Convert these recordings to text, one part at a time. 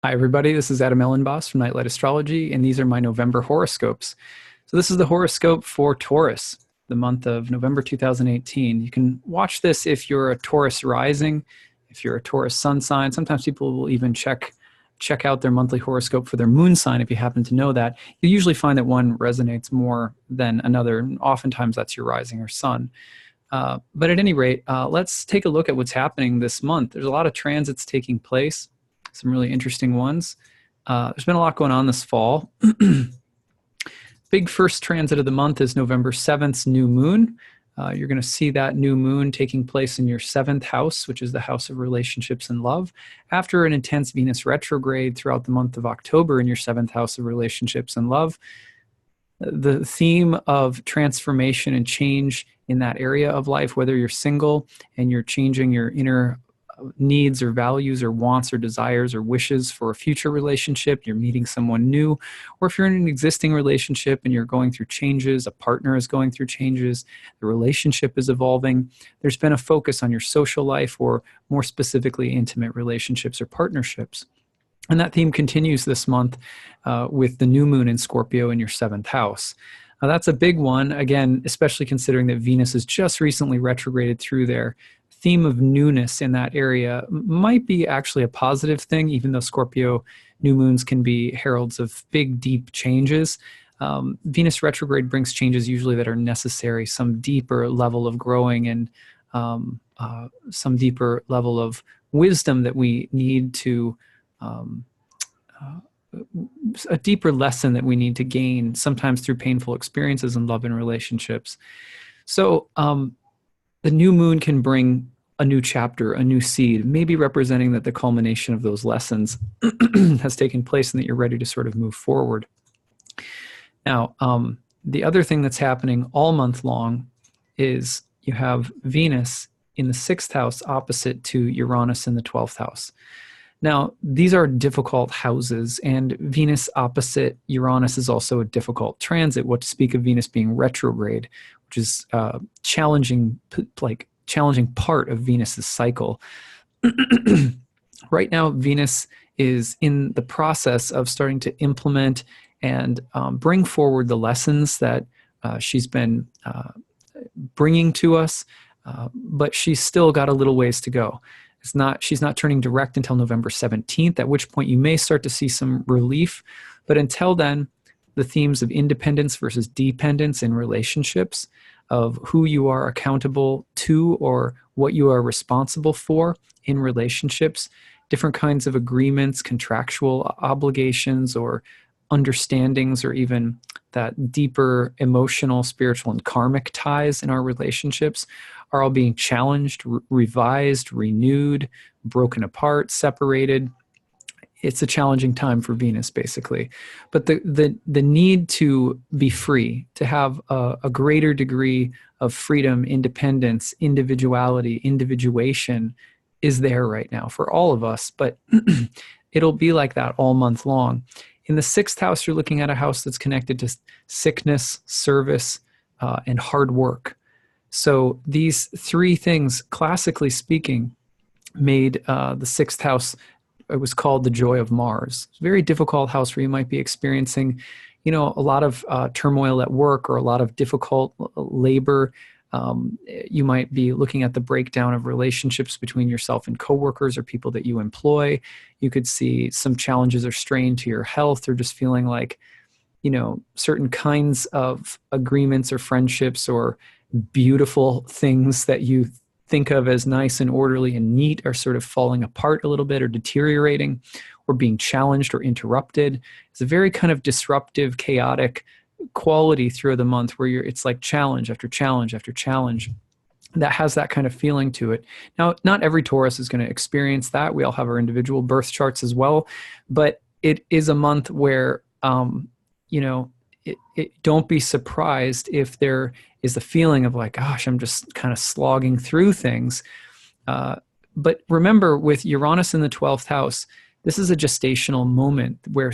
Hi, everybody. This is Elenbaas from Nightlight Astrology, and these are my November horoscopes. So this is the horoscope for Taurus, the month of November 2018. You can watch this if you're a Taurus rising, if you're a Taurus sun sign. Sometimes people will even check out their monthly horoscope for their moon sign if you happen to know that. You usually find that one resonates more than another, and oftentimes that's your rising or sun. But at any rate, let's take a look at what's happening this month. There's a lot of transits taking place, some really interesting ones. There's been a lot going on this fall. Big first transit of the month is November 7th's new moon. You're going to see that new moon taking place in your 7th house, which is the house of relationships and love, after an intense Venus retrograde throughout the month of October in your 7th house of relationships and love. The theme of transformation and change in that area of life, whether you're single and you're changing your inner needs or values or wants or desires or wishes for a future relationship, you're meeting someone new, or if you're in an existing relationship and you're going through changes, a partner is going through changes, the relationship is evolving, there's been a focus on your social life or more specifically intimate relationships or partnerships. And that theme continues this month with the new moon in Scorpio in your 7th house. Now, that's a big one, again, especially considering that Venus has just recently retrograded through there. Theme of newness in that area might be actually a positive thing, even though Scorpio new moons can be heralds of big, deep changes. Venus retrograde brings changes usually that are necessary, some deeper level of growing and some deeper level of wisdom that we need to a deeper lesson that we need to gain, sometimes through painful experiences in love and relationships. So the new moon can bring a new chapter, a new seed, maybe representing that the culmination of those lessons has taken place and that you're ready to sort of move forward. Now, the other thing that's happening all month long is you have Venus in the 6th house opposite to Uranus in the 12th house. Now, these are difficult houses, and Venus opposite Uranus is also a difficult transit, what to speak of Venus being retrograde, which is challenging part of Venus's cycle. Right now, Venus is in the process of starting to implement and bring forward the lessons that she's been bringing to us, but she's still got a little ways to go. She's not turning direct until November 17th, at which point you may start to see some relief. But until then, the themes of independence versus dependence in relationships, of who you are accountable to or what you are responsible for in relationships, different kinds of agreements, contractual obligations, or understandings, or even that deeper emotional, spiritual, and karmic ties in our relationships are all being challenged, revised, renewed, broken apart, separated. It's a challenging time for Venus, basically. But the need to be free, to have a greater degree of freedom, independence, individuality, individuation is there right now for all of us, but it'll be like that all month long. In the 6th house, you're looking at a house that's connected to sickness, service, and hard work. So these three things, classically speaking, made the 6th house, it was called the joy of Mars. It's a very difficult house where you might be experiencing, a lot of turmoil at work or a lot of difficult labor. You might be looking at the breakdown of relationships between yourself and coworkers or people that you employ. You could see some challenges or strain to your health, or just feeling like, certain kinds of agreements or friendships or beautiful things that you think of as nice and orderly and neat are sort of falling apart a little bit or deteriorating or being challenged or interrupted. It's a very kind of disruptive, chaotic quality through the month where it's like challenge after challenge after challenge that has that kind of feeling to it. Now, not every Taurus is going to experience that. We all have our individual birth charts as well, but it is a month where, don't be surprised if there is a feeling of like, gosh, I'm just kind of slogging through things. But remember, with Uranus in the 12th house, this is a gestational moment where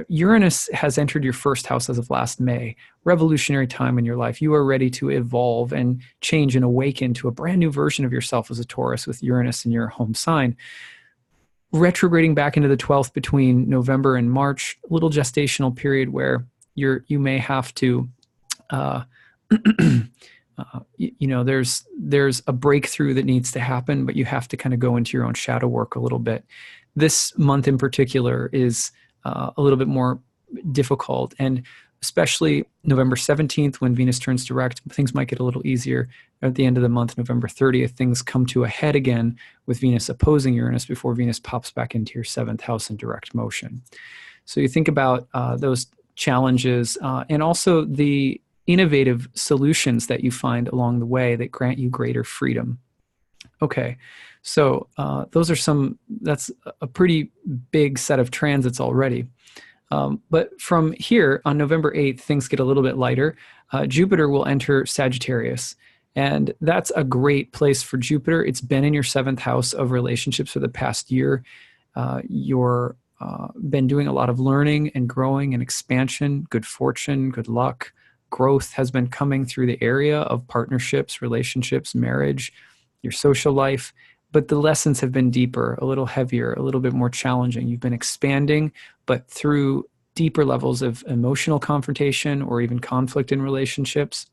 Uranus has entered your 1st house as of last May, revolutionary time in your life. You are ready to evolve and change and awaken to a brand new version of yourself as a Taurus with Uranus in your home sign. retrograding back into the 12th between November and March, a little gestational period where you may have to, there's a breakthrough that needs to happen, but you have to kind of go into your own shadow work a little bit. This month in particular is a little bit more difficult, and especially November 17th, when Venus turns direct, things might get a little easier. At the end of the month, November 30th, things come to a head again with Venus opposing Uranus before Venus pops back into your 7th house in direct motion. So you think about those challenges and also the innovative solutions that you find along the way that grant you greater freedom. Okay, so that's a pretty big set of transits already. But from here, on November 8th, things get a little bit lighter. Jupiter will enter Sagittarius, and that's a great place for Jupiter. It's been in your 7th house of relationships for the past year. You're been doing a lot of learning and growing and expansion, good fortune, good luck. Growth has been coming through the area of partnerships, relationships, marriage, your social life. But the lessons have been deeper, a little heavier, a little bit more challenging. You've been expanding, but through deeper levels of emotional confrontation or even conflict in relationships.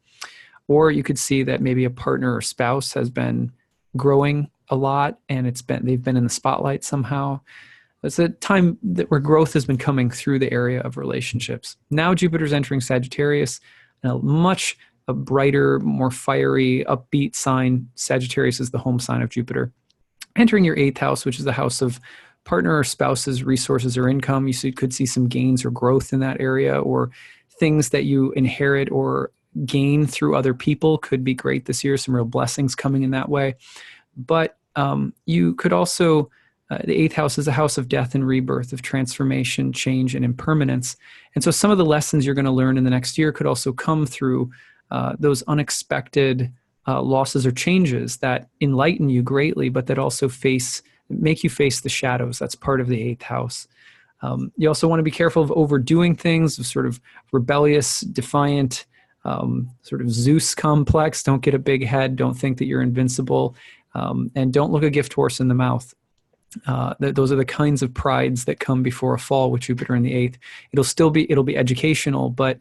Or you could see that maybe a partner or spouse has been growing a lot and they've been in the spotlight somehow. It's a time where growth has been coming through the area of relationships. Now Jupiter's entering Sagittarius, a brighter, more fiery, upbeat sign. Sagittarius is the home sign of Jupiter. Entering your 8th house, which is the house of partner or spouse's resources or income. You could see some gains or growth in that area, or things that you inherit or gain through other people could be great this year. Some real blessings coming in that way. But you could also, the 8th house is a house of death and rebirth, of transformation, change, and impermanence. And so some of the lessons you're going to learn in the next year could also come through those unexpected losses or changes that enlighten you greatly, but that also make you face the shadows. That's part of the 8th house. You also want to be careful of overdoing things, of sort of rebellious, defiant, sort of Zeus complex. Don't get a big head. Don't think that you're invincible. And don't look a gift horse in the mouth. Those are the kinds of prides that come before a fall with Jupiter in the 8th. It'll be educational, but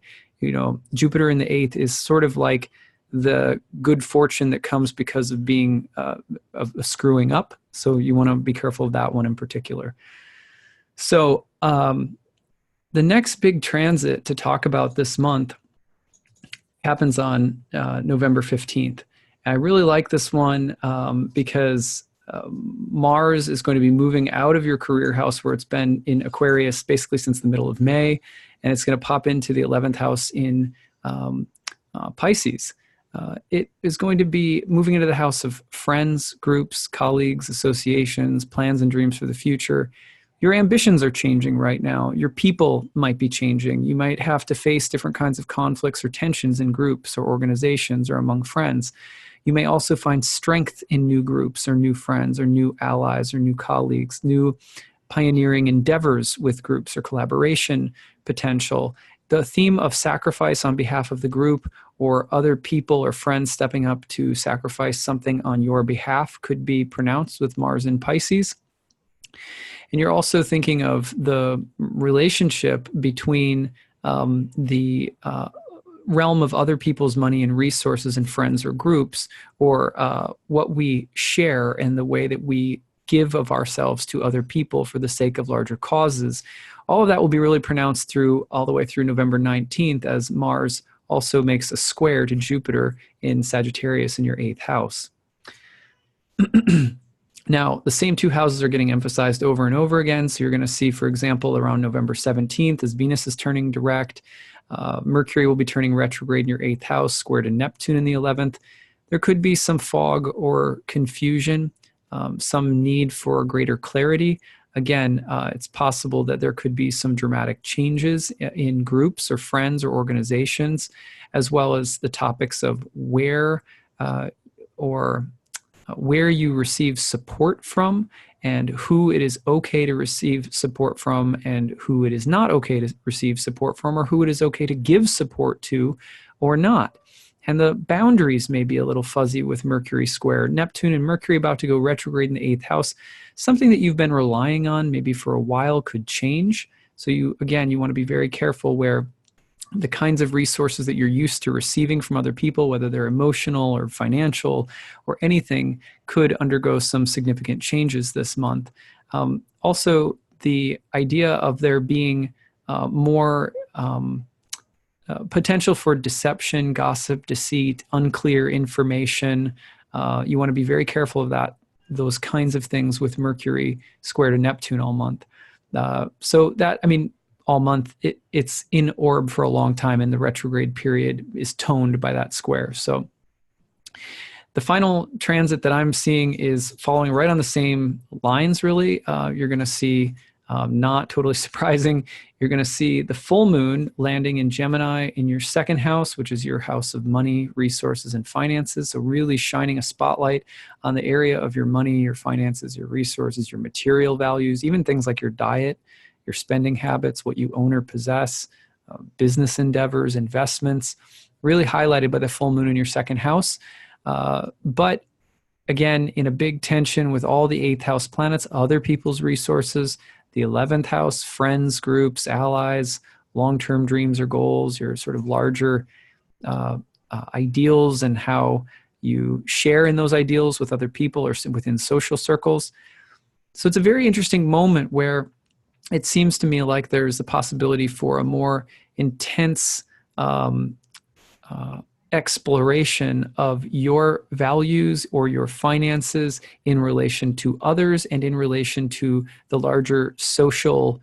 Jupiter in the 8th is sort of like the good fortune that comes because of being of screwing up. So you want to be careful of that one in particular. So the next big transit to talk about this month happens on November 15th. I really like this one because Mars is going to be moving out of your career house where it's been in Aquarius basically since the middle of May, and it's going to pop into the 11th house in Pisces. It is going to be moving into the house of friends, groups, colleagues, associations, plans and dreams for the future. Your ambitions are changing right now. Your people might be changing. You might have to face different kinds of conflicts or tensions in groups or organizations or among friends. You may also find strength in new groups or new friends or new allies or new colleagues, new pioneering endeavors with groups or collaboration potential. The theme of sacrifice on behalf of the group or other people or friends stepping up to sacrifice something on your behalf could be pronounced with Mars in Pisces. And you're also thinking of the relationship between the realm of other people's money and resources and friends or groups, or what we share and the way that we give of ourselves to other people for the sake of larger causes. All of that will be really pronounced all the way through November 19th, as Mars also makes a square to Jupiter in Sagittarius in your 8th house. Now, the same two houses are getting emphasized over and over again. So you're going to see, for example, around November 17th, as Venus is turning direct, Mercury will be turning retrograde in your 8th house, square to Neptune in the 11th. There could be some fog or confusion, some need for greater clarity. Again, it's possible that there could be some dramatic changes in groups or friends or organizations, as well as the topics of where you receive support from and who it is okay to receive support from and who it is not okay to receive support from, or who it is okay to give support to or not. And the boundaries may be a little fuzzy with Mercury square. Neptune and Mercury about to go retrograde in the 8th house. Something that you've been relying on maybe for a while could change. So you want to be very careful where the kinds of resources that you're used to receiving from other people, whether they're emotional or financial or anything, could undergo some significant changes this month. Also, the idea of there being more potential for deception, gossip, deceit, unclear information. You want to be very careful of that, those kinds of things with Mercury square to Neptune all month. All month, it's in orb for a long time, and the retrograde period is toned by that square. So the final transit that I'm seeing is following right on the same lines, really. You're going to see, not totally surprising, you're going to see the full moon landing in Gemini in your 2nd house, which is your house of money, resources, and finances. So really shining a spotlight on the area of your money, your finances, your resources, your material values, even things like your diet, your spending habits, what you own or possess, business endeavors, investments, really highlighted by the full moon in your 2nd house. But again, in a big tension with all the 8th house planets, other people's resources, the 11th house, friends, groups, allies, long-term dreams or goals, your sort of larger ideals and how you share in those ideals with other people or within social circles. So it's a very interesting moment where it seems to me like there's the possibility for a more intense exploration of your values or your finances in relation to others and in relation to the larger social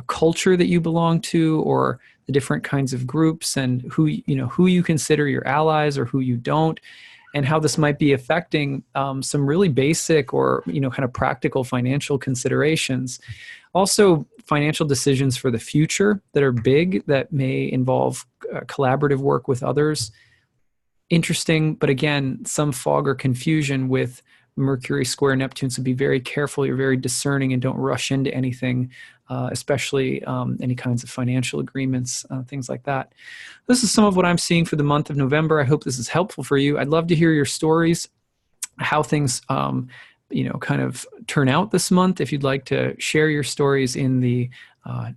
culture that you belong to, or the different kinds of groups, and who you consider your allies or who you don't, and how this might be affecting some really basic or kind of practical financial considerations. Also, financial decisions for the future that are big, that may involve collaborative work with others. Interesting, but again, some fog or confusion with Mercury square Neptune, so be very careful. You're very discerning and don't rush into anything, especially any kinds of financial agreements, things like that. This is some of what I'm seeing for the month of November. I hope this is helpful for you. I'd love to hear your stories, how things kind of turn out this month. If you'd like to share your stories in the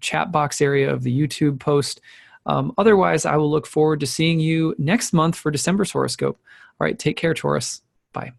chat box area of the YouTube post. Otherwise, I will look forward to seeing you next month for December's horoscope. All right, take care, Taurus. Bye.